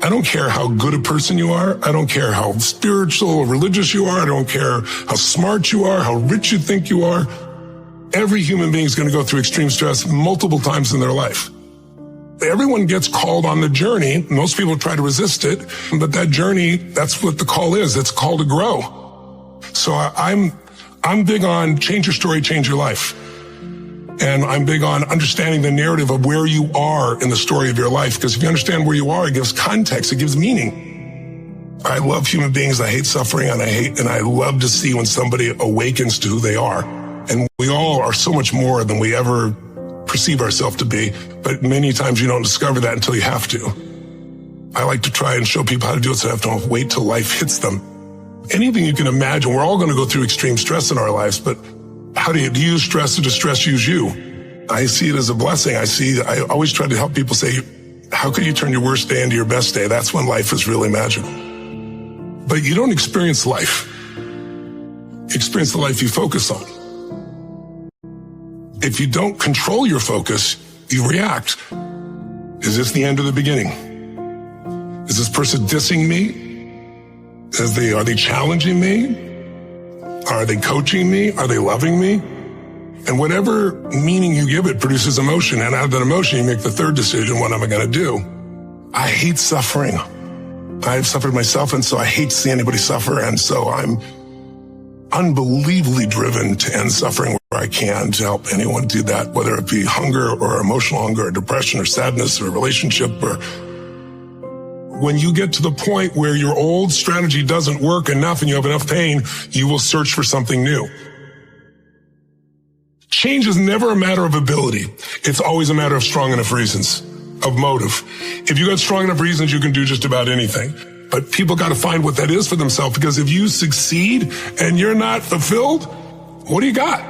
I don't care how good a person you are. I don't care how spiritual or religious you are. I don't care how smart you are, how rich you think you are. Every human being is going to go through extreme stress multiple times in their life. Everyone gets called on the journey. Most people try to resist it, but that journey, that's what the call is. It's a call to grow. So I'm big on change your story, change your life. And I'm big on understanding the narrative of where you are in the story of your life, because if you understand where you are, it gives context, it gives meaning. I love human beings. I hate suffering, and I love to see when somebody awakens to who they are. And we all are so much more than we ever perceive ourselves to be, but many times you don't discover that until you have to. I like to try and show people how to do it so they have to wait till life hits them. Anything you can imagine, we're all going to go through extreme stress in our lives, but how do you use stress, or does stress use you? I see it as a blessing. I always try to help people say, how can you turn your worst day into your best day? That's when life is really magical. But you don't experience life. You experience the life you focus on. If you don't control your focus, you react. Is this the end or the beginning? Is this person dissing me? Are they challenging me? Are they coaching me? Are they loving me? And whatever meaning you give it produces emotion. And out of that emotion, you make the third decision, what am I going to do? I hate suffering. I've suffered myself, and so I hate to see anybody suffer. And so I'm unbelievably driven to end suffering where I can, to help anyone do that, whether it be hunger or emotional hunger or depression or sadness or relationship. Or when you get to the point where your old strategy doesn't work enough and you have enough pain, you will search for something new. Change is never a matter of ability. It's always a matter of strong enough reasons, of motive. If you got strong enough reasons, you can do just about anything. But people got to find what that is for themselves, because if you succeed and you're not fulfilled, what do you got?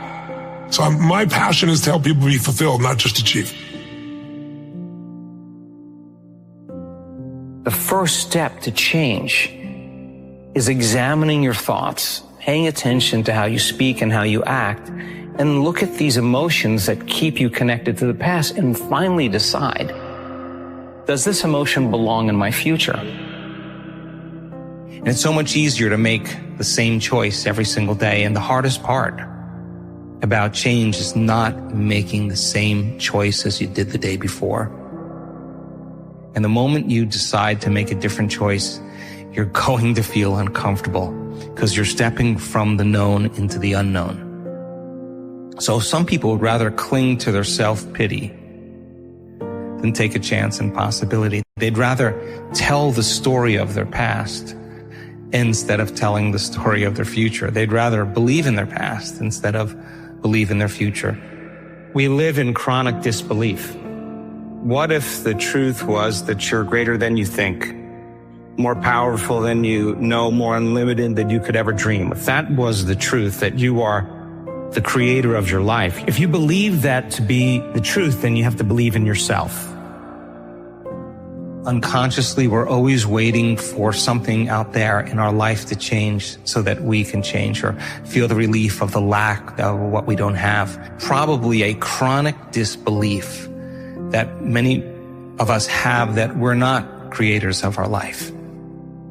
So my passion is to help people be fulfilled, not just achieve. The first step to change is examining your thoughts, paying attention to how you speak and how you act, and look at these emotions that keep you connected to the past and finally decide, does this emotion belong in my future? And it's so much easier to make the same choice every single day. And the hardest part about change is not making the same choice as you did the day before. And the moment you decide to make a different choice, you're going to feel uncomfortable because you're stepping from the known into the unknown. So some people would rather cling to their self-pity than take a chance and possibility. They'd rather tell the story of their past instead of telling the story of their future. They'd rather believe in their past instead of believe in their future. We live in chronic disbelief. What if the truth was that you're greater than you think, more powerful than you know, more unlimited than you could ever dream? If that was the truth, that you are the creator of your life, if you believe that to be the truth, then you have to believe in yourself. Unconsciously, we're always waiting for something out there in our life to change so that we can change or feel the relief of the lack of what we don't have. Probably a chronic disbelief that many of us have, that we're not creators of our life.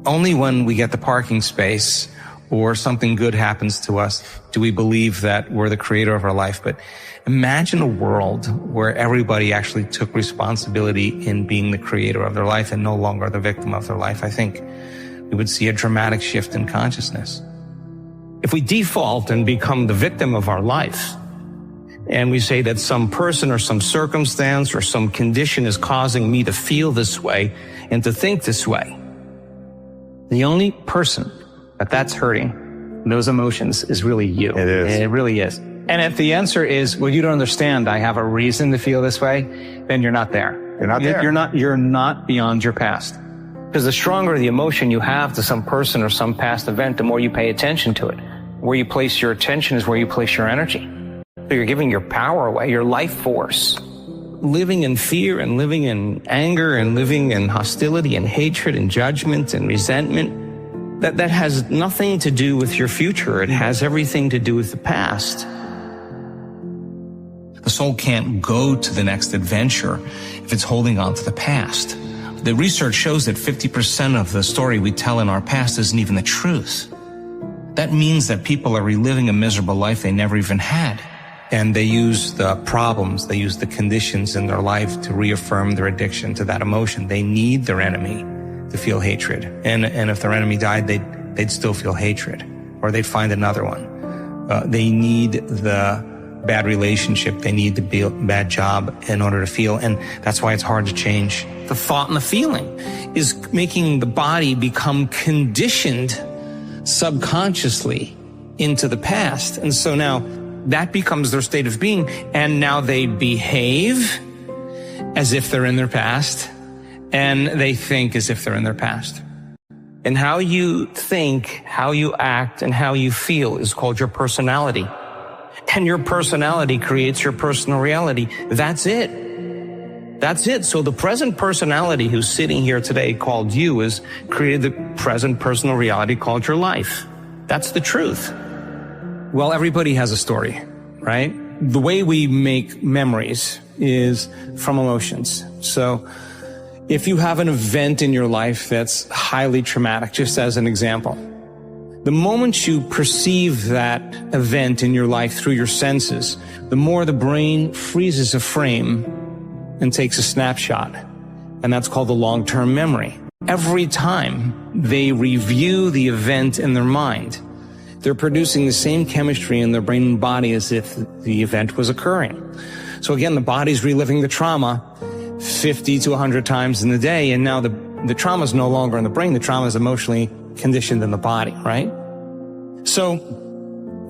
Only when we get the parking space or something good happens to us do we believe that we're the creator of our life. But imagine a world where everybody actually took responsibility in being the creator of their life and no longer the victim of their life. I think we would see a dramatic shift in consciousness. If we default and become the victim of our life, and we say that some person or some circumstance or some condition is causing me to feel this way and to think this way, the only person that's hurting those emotions is really you. It is. It really is. And if the answer is, well, you don't understand, I have a reason to feel this way, then you're not there. You're not there. You're not beyond your past. Because the stronger the emotion you have to some person or some past event, the more you pay attention to it. Where you place your attention is where you place your energy. So you're giving your power away, your life force. Living in fear and living in anger and living in hostility and hatred and judgment and resentment, that has nothing to do with your future. It has everything to do with the past. The soul can't go to the next adventure if it's holding on to the past. The research shows that 50% of the story we tell in our past isn't even the truth. That means that people are reliving a miserable life they never even had. And they use the problems, they use the conditions in their life to reaffirm their addiction to that emotion. They need their enemy to feel hatred. And if their enemy died, they'd still feel hatred, or they'd find another one. They need the bad relationship, they need the bad job in order to feel, and that's why it's hard to change. The thought and the feeling is making the body become conditioned subconsciously into the past. And so now that becomes their state of being, and now they behave as if they're in their past, and they think as if they're in their past. And how you think, how you act, and how you feel is called your personality. And your personality creates your personal reality. That's it. That's it. So the present personality who's sitting here today called you has created the present personal reality called your life. That's the truth. Well, everybody has a story, right? The way we make memories is from emotions. So if you have an event in your life that's highly traumatic, just as an example, the moment you perceive that event in your life through your senses, the more the brain freezes a frame and takes a snapshot. And that's called the long-term memory. Every time they review the event in their mind, they're producing the same chemistry in their brain and body as if the event was occurring. So again, the body's reliving the trauma 50 to 100 times in the day, and now the trauma is no longer in the brain, the trauma is emotionally conditioned in the body, right? So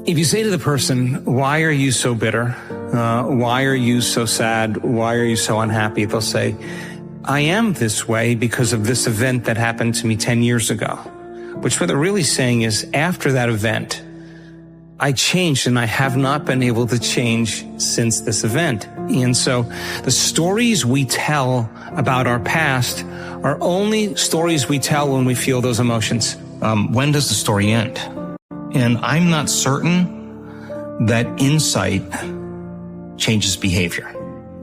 if you say to the person, why are you so bitter? Why are you so sad? Why are you so unhappy? They'll say, I am this way because of this event that happened to me 10 years ago. Which what they're really saying is, after that event, I changed, and I have not been able to change since this event. And so the stories we tell about our past are only stories we tell when we feel those emotions. When does the story end? And I'm not certain that insight changes behavior.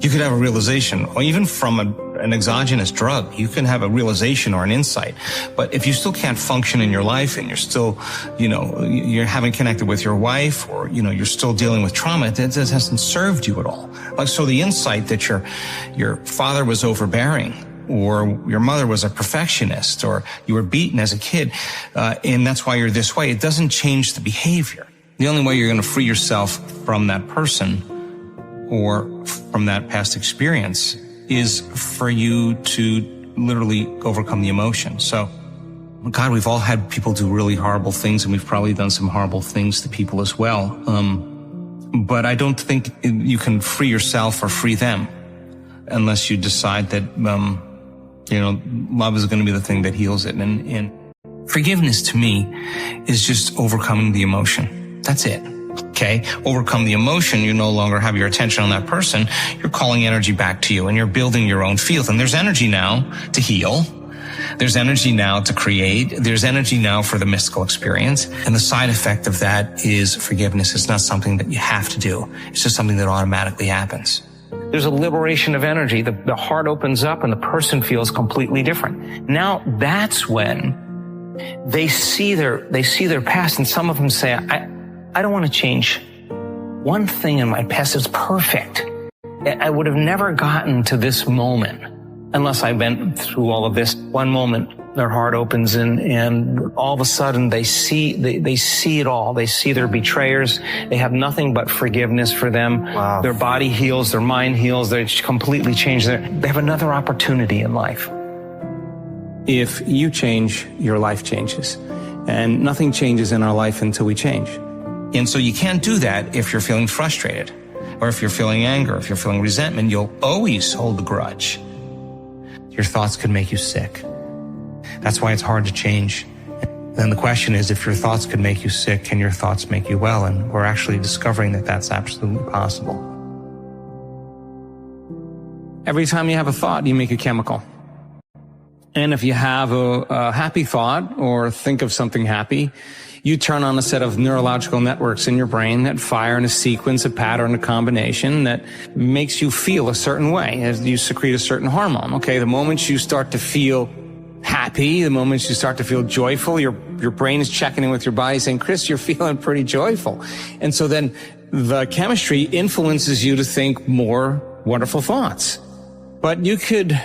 You could have a realization, or even from an exogenous drug, you can have a realization or an insight. But if you still can't function in your life, and you're still, you haven't connected with your wife, or, you're still dealing with trauma, that hasn't served you at all. Like, so the insight that your father was overbearing, or your mother was a perfectionist, or you were beaten as a kid, and that's why you're this way, it doesn't change the behavior. The only way you're going to free yourself from that person or from that past experience is for you to literally overcome the emotion. So, God, we've all had people do really horrible things, and we've probably done some horrible things to people as well. But I don't think you can free yourself or free them unless you decide that, love is going to be the thing that heals it. And forgiveness to me is just overcoming the emotion. That's it. Okay. Overcome the emotion. You no longer have your attention on that person. You're calling energy back to you, and you're building your own field. And there's energy now to heal. There's energy now to create. There's energy now for the mystical experience. And the side effect of that is forgiveness. It's not something that you have to do. It's just something that automatically happens. There's a liberation of energy. The heart opens up, and the person feels completely different. Now that's when they see their past, and some of them say, I don't want to change one thing in my past. It's perfect. I would have never gotten to this moment unless I went through all of this. One moment, their heart opens, and all of a sudden they see it all. They see their betrayers. They have nothing but forgiveness for them. Wow. Their body heals, their mind heals. They completely change. They have another opportunity in life. If you change, your life changes. And nothing changes in our life until we change. And so you can't do that if you're feeling frustrated, or if you're feeling anger, if you're feeling resentment. You'll always hold a grudge. Your thoughts could make you sick. That's why it's hard to change. Then the question is, if your thoughts could make you sick, can your thoughts make you well? And we're actually discovering that that's absolutely possible. Every time you have a thought, you make a chemical. And if you have a happy thought or think of something happy, you turn on a set of neurological networks in your brain that fire in a sequence, a pattern, a combination that makes you feel a certain way as you secrete a certain hormone. Okay, the moment you start to feel happy, the moment you start to feel joyful, your brain is checking in with your body saying, Chris, you're feeling pretty joyful. And so then the chemistry influences you to think more wonderful thoughts. But you could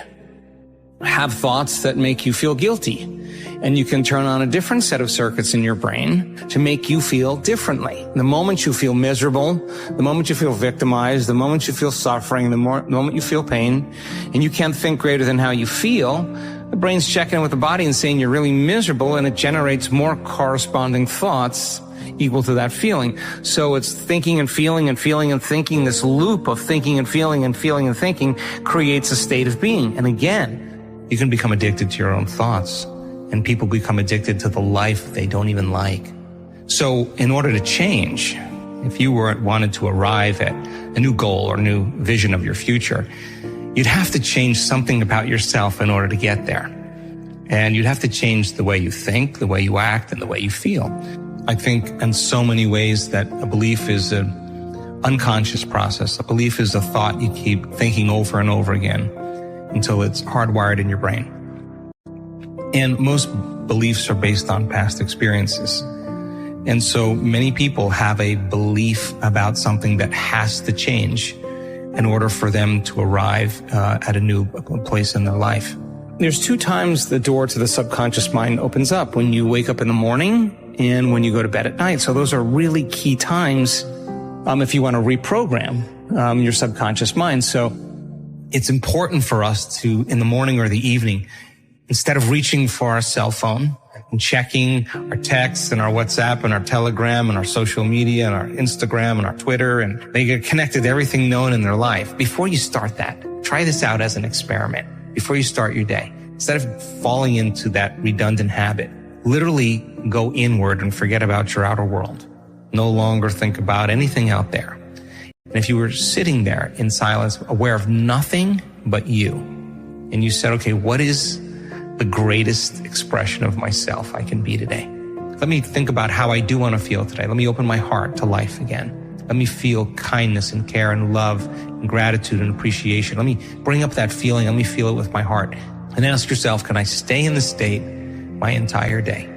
have thoughts that make you feel guilty, and you can turn on a different set of circuits in your brain to make you feel differently. The moment you feel miserable, the moment you feel victimized, the moment you feel suffering, the moment you feel pain, and you can't think greater than how you feel, the brain's checking in with the body and saying you're really miserable, and it generates more corresponding thoughts equal to that feeling. So it's thinking and feeling and feeling and thinking. This loop of thinking and feeling and feeling and thinking creates a state of being. And again, you can become addicted to your own thoughts, and people become addicted to the life they don't even like. So in order to change, if you wanted to arrive at a new goal or new vision of your future, you'd have to change something about yourself in order to get there. And you'd have to change the way you think, the way you act, and the way you feel. I think in so many ways that a belief is an unconscious process. A belief is a thought you keep thinking over and over again until it's hardwired in your brain. And most beliefs are based on past experiences. And so many people have a belief about something that has to change in order for them to arrive at a new place in their life. There's 2 times the door to the subconscious mind opens up: when you wake up in the morning and when you go to bed at night. So those are really key times if you want to reprogram your subconscious mind. So it's important for us to, in the morning or the evening, instead of reaching for our cell phone and checking our texts and our WhatsApp and our Telegram and our social media and our Instagram and our Twitter, and they get connected to everything known in their life. Before you start that, try this out as an experiment. Before you start your day, instead of falling into that redundant habit, literally go inward and forget about your outer world. No longer think about anything out there. And if you were sitting there in silence, aware of nothing but you, and you said, okay, what is the greatest expression of myself I can be today? Let me think about how I do want to feel today. Let me open my heart to life again. Let me feel kindness and care and love and gratitude and appreciation. Let me bring up that feeling. Let me feel it with my heart. And ask yourself, can I stay in this state my entire day?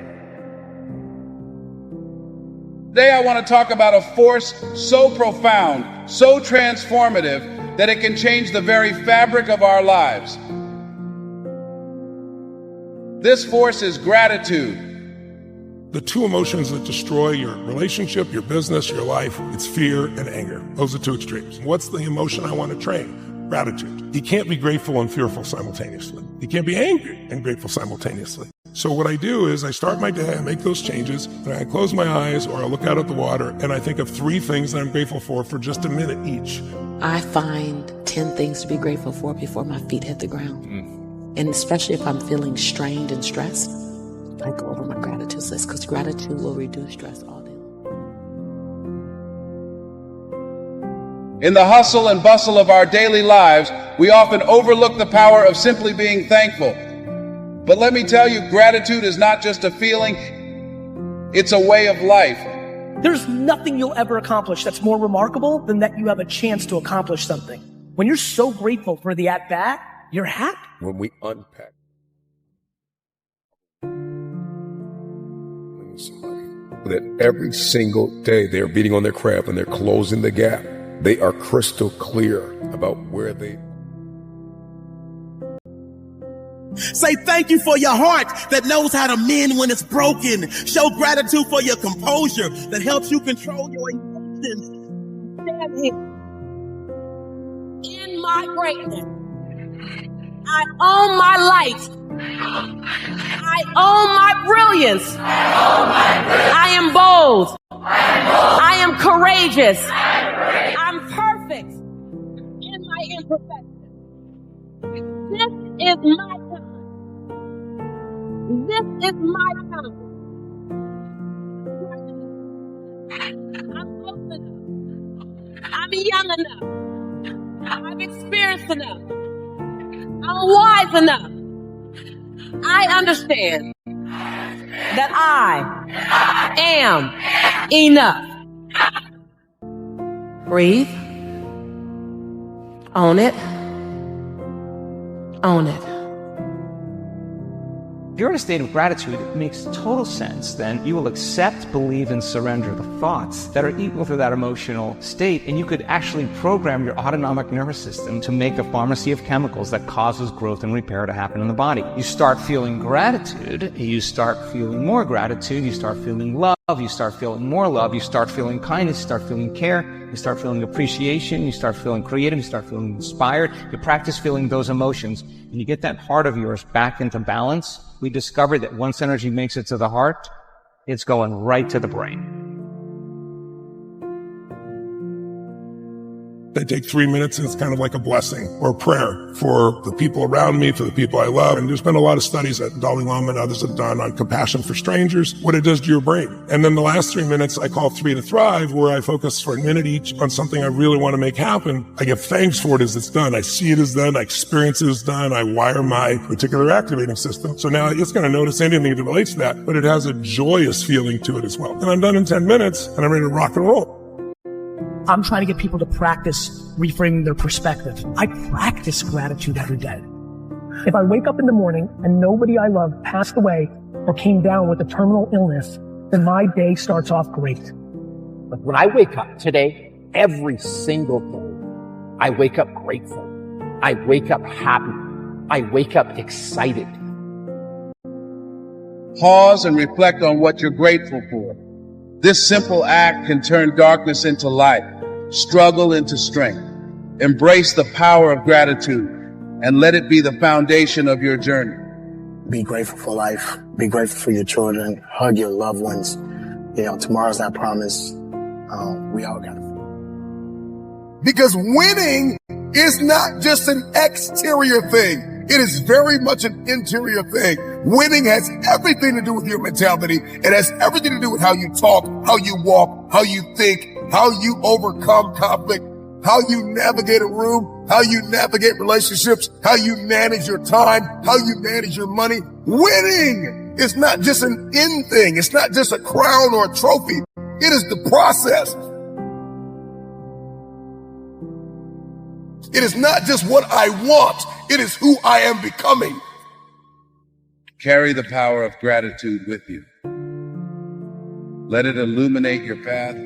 Today I want to talk about a force so profound, so transformative, that it can change the very fabric of our lives. This force is gratitude. The 2 emotions that destroy your relationship, your business, your life, it's fear and anger. Those are 2 extremes. What's the emotion I want to train? Gratitude. You can't be grateful and fearful simultaneously. You can't be angry and grateful simultaneously. So what I do is I start my day, I make those changes, and I close my eyes or I look out at the water, and I think of 3 things that I'm grateful for just a minute each. I find 10 things to be grateful for before my feet hit the ground. And especially if I'm feeling strained and stressed, I go over my gratitude list, because gratitude will reduce stress all day. In the hustle and bustle of our daily lives, we often overlook the power of simply being thankful. But let me tell you, gratitude is not just a feeling, it's a way of life. There's nothing you'll ever accomplish that's more remarkable than that you have a chance to accomplish something. When you're so grateful for the at-bat, you're happy. When we unpack that every single day they're beating on their craft and they're closing the gap, they are crystal clear about where they. Say thank you for your heart that knows how to mend when it's broken. Show gratitude for your composure that helps you control your emotions. Stand here. In my greatness, I own my light. I own my brilliance. I am bold. I am courageous. I'm perfect in my imperfection. This is my time. This is my time. I'm old enough. I'm young enough. I've experienced enough. I'm wise enough. I understand that I am enough. Breathe. Own it. Own it. If you're in a state of gratitude, it makes total sense. Then you will accept, believe, and surrender the thoughts that are equal to that emotional state, and you could actually program your autonomic nervous system to make a pharmacy of chemicals that causes growth and repair to happen in the body. You start feeling gratitude, you start feeling more gratitude, you start feeling love, you start feeling more love, you start feeling kindness, you start feeling care, you start feeling appreciation, you start feeling creative, you start feeling inspired, you practice feeling those emotions, and you get that heart of yours back into balance. We discovered that once energy makes it to the heart, it's going right to the brain. They take 3 minutes and it's kind of like a blessing or a prayer for the people around me, for the people I love. And there's been a lot of studies that Dalai Lama and others have done on compassion for strangers, what it does to your brain. And then the last 3 minutes I call 3 to Thrive, where I focus for a minute each on something I really want to make happen. I give thanks for it as it's done. I see it as done. I experience it as done. I wire my particular activating system. So now it's going to notice anything that relates to that, but it has a joyous feeling to it as well. And I'm done in 10 minutes and I'm ready to rock and roll. I'm trying to get people to practice reframing their perspective. I practice gratitude every day. If I wake up in the morning and nobody I love passed away or came down with a terminal illness, then my day starts off great. But when I wake up today, every single day, I wake up grateful. I wake up happy. I wake up excited. Pause and reflect on what you're grateful for. This simple act can turn darkness into light, struggle into strength. Embrace the power of gratitude and let it be the foundation of your journey. Be grateful for life. Be grateful for your children. Hug your loved ones. You know, tomorrow's not promised. We all got it. Because winning is not just an exterior thing. It is very much an interior thing. Winning has everything to do with your mentality. It has everything to do with how you talk, how you walk, how you think, how you overcome conflict, how you navigate a room, how you navigate relationships, how you manage your time, how you manage your money. Winning is not just an end thing. It's not just a crown or a trophy. It is the process. It is not just what I want. It is who I am becoming. Carry the power of gratitude with you. Let it illuminate your path,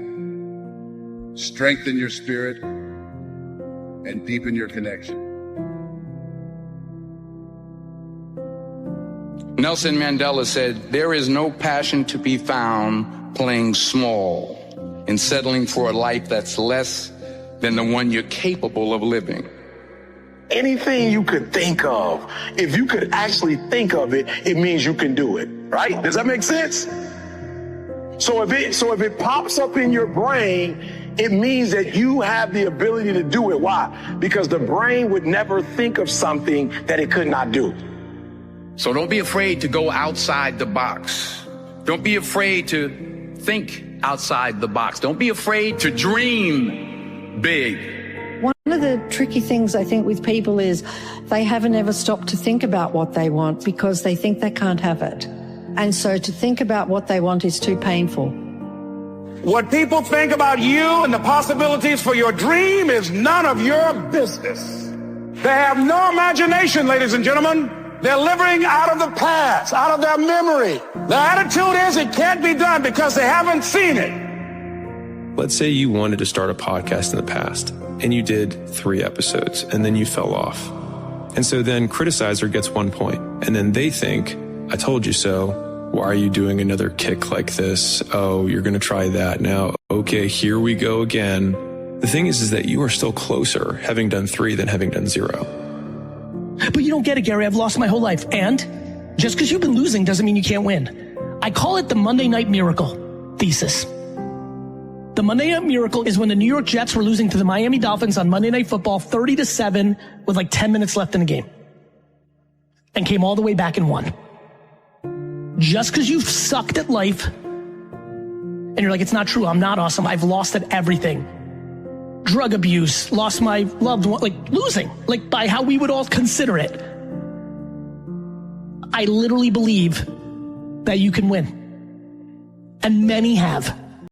strengthen your spirit, and deepen your connection. Nelson Mandela said, "There is no passion to be found playing small and settling for a life that's less than the one you're capable of living." Anything you could think of, if you could actually think of it, it means you can do it, right? Does that make sense? So if it pops up in your brain, it means that you have the ability to do it. Why? Because the brain would never think of something that it could not do. So don't be afraid to go outside the box. Don't be afraid to think outside the box. Don't be afraid to dream big. One of the tricky things I think with people is they haven't ever stopped to think about what they want because they think they can't have it. And so to think about what they want is too painful. What people think about you and the possibilities for your dream is none of your business. They have no imagination, ladies and gentlemen. They're living out of the past, out of their memory. Their attitude is it can't be done because they haven't seen it. Let's say you wanted to start a podcast in the past and you did 3 episodes and then you fell off. And so then criticizer gets 1 point and then they think, I told you so. Why are you doing another kick like this? Oh, you're going to try that now. Okay, here we go again. The thing is that you are still closer having done 3 than having done 0. But you don't get it, Gary. I've lost my whole life. And just because you've been losing doesn't mean you can't win. I call it the Monday Night Miracle thesis. The Monday Night Miracle is when the New York Jets were losing to the Miami Dolphins on Monday Night Football 30-7 with like 10 minutes left in the game and came all the way back and won. Just because you've sucked at life and you're like, it's not true, I'm not awesome, I've lost at everything. Drug abuse, lost my loved one, like losing, like by how we would all consider it. I literally believe that you can win. And many have.